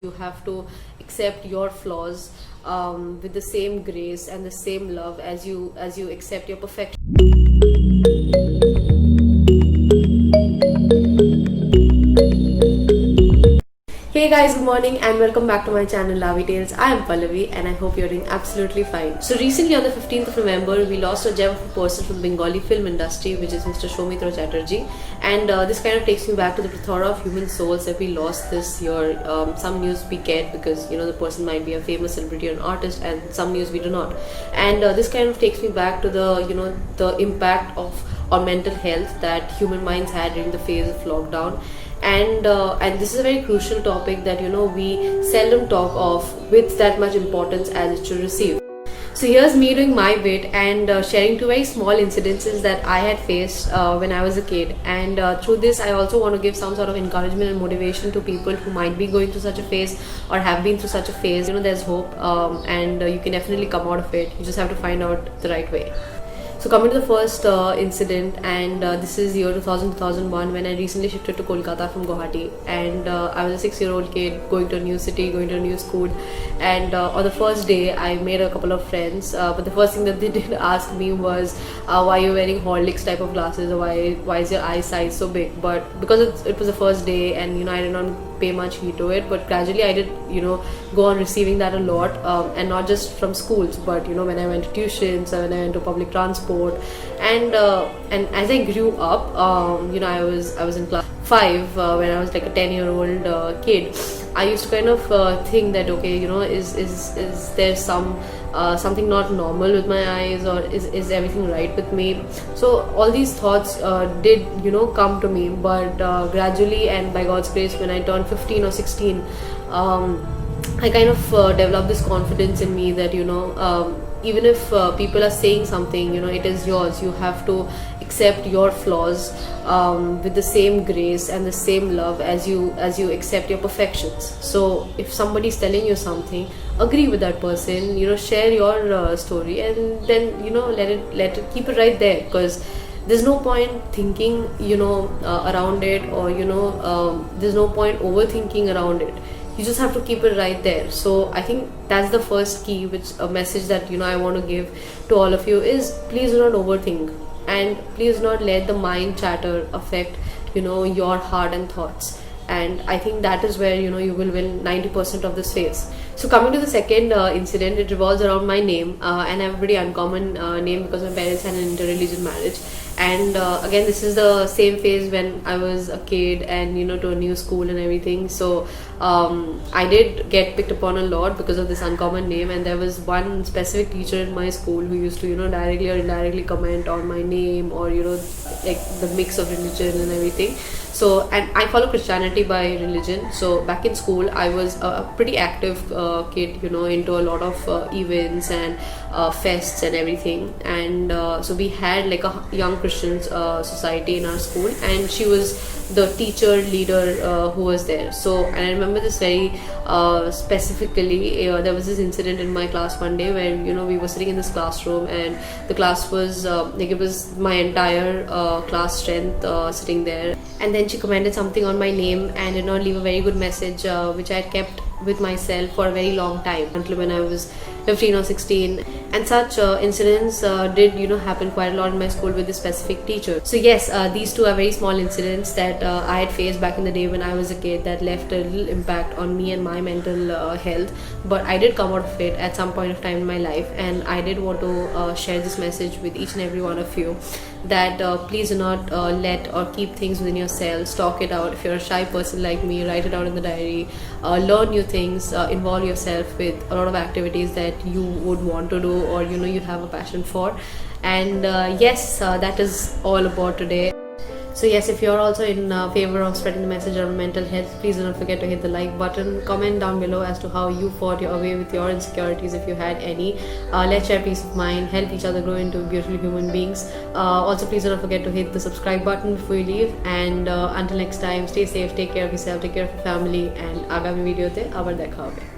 You have to accept your flaws with the same grace and the same love as you accept your perfection. Hey guys, good morning and welcome back to my channel Lavi Tales. I am Pallavi and I hope you're doing absolutely fine. So recently on the 15th of November, we lost a gem of a person from the Bengali film industry, which is Mr. Soumitra Chatterjee. And this kind of takes me back to the plethora of human souls that we lost this year. Some news we get because the person might be a famous celebrity or an artist, and some news we do not. And this kind of takes me back to the impact of on mental health that human minds had during the phase of lockdown. And this is a very crucial topic that we seldom talk of with that much importance as it should receive. So here's me doing my bit and sharing two very small incidences that I had faced when I was a kid. And through this, I also want to give some sort of encouragement and motivation to people who might be going through such a phase or have been through such a phase. There's hope, and you can definitely come out of it. You just have to find out the right way. So coming to the first incident, and this is year 2001 when I recently shifted to Kolkata from Guwahati, and I was a 6-year-old kid going to a new city, going to a new school, and on the first day I made a couple of friends, but the first thing that they did ask me was why you're wearing Horlicks type of glasses, or why is your eyesight so big. But because it was the first day and I did not pay much heed to it, but gradually I did go on receiving that a lot, and not just from schools, but when I went to tuitions, when I went to public transport, and as I grew up, I was in class 5 when I was like a 10-year-old kid. I used to kind of think that okay, is there something not normal with my eyes, or is everything right with me? So all these thoughts did come to me, but gradually and by God's grace, when I turned 15 or 16, I kind of developed this confidence in me that even if people are saying something, it is yours. You have to accept your flaws with the same grace and the same love as you accept your perfections. So if somebody is telling you something, agree with that person, share your story, and then let it keep it right there, because there's no point thinking around it, or there's no point overthinking around it. You just have to keep it right there. So I think that's the first key, which a message that I want to give to all of you is, please do not overthink, and please do not let the mind chatter affect your heart and thoughts. And I think that is where you will win 90% of this phase. So coming to the second incident, it revolves around my name, and I have a pretty uncommon name because my parents had an interreligion marriage. And again, this is the same phase when I was a kid and to a new school and everything. So I did get picked upon a lot because of this uncommon name, and there was one specific teacher in my school who used to directly or indirectly comment on my name, or like the mix of religion and everything. So, and I follow Christianity by religion. So back in school, I was a pretty active kid, into a lot of events and fests and everything. And so we had like a young Christian society in our school, and she was the teacher leader who was there. So, and I remember this very specifically. There was this incident in my class one day where we were sitting in this classroom, and the class was like, it was my entire class strength sitting there. And then she commented something on my name and did not leave a very good message, which I had kept with myself for a very long time, until when I was 15 or 16. And such incidents did happen quite a lot in my school with this specific teacher. So yes, these two are very small incidents that I had faced back in the day when I was a kid, that left a little impact on me and my mental health. But I did come out of it at some point of time in my life, and I did want to share this message with each and every one of you, that please do not let or keep things within yourselves. Talk it out. If you're a shy person like me, write it out in the diary. Learn new things, involve yourself with a lot of activities that you would want to do, or you have a passion for. And yes, that is all about today. So yes, if you're also in favor of spreading the message around mental health, please do not forget to hit the like button. Comment down below as to how you fought your way with your insecurities, if you had any. Let's share peace of mind, help each other grow into beautiful human beings. Also, please do not forget to hit the subscribe button before you leave. And until next time, stay safe, take care of yourself, take care of your family, and agami video te abar dekha hobe.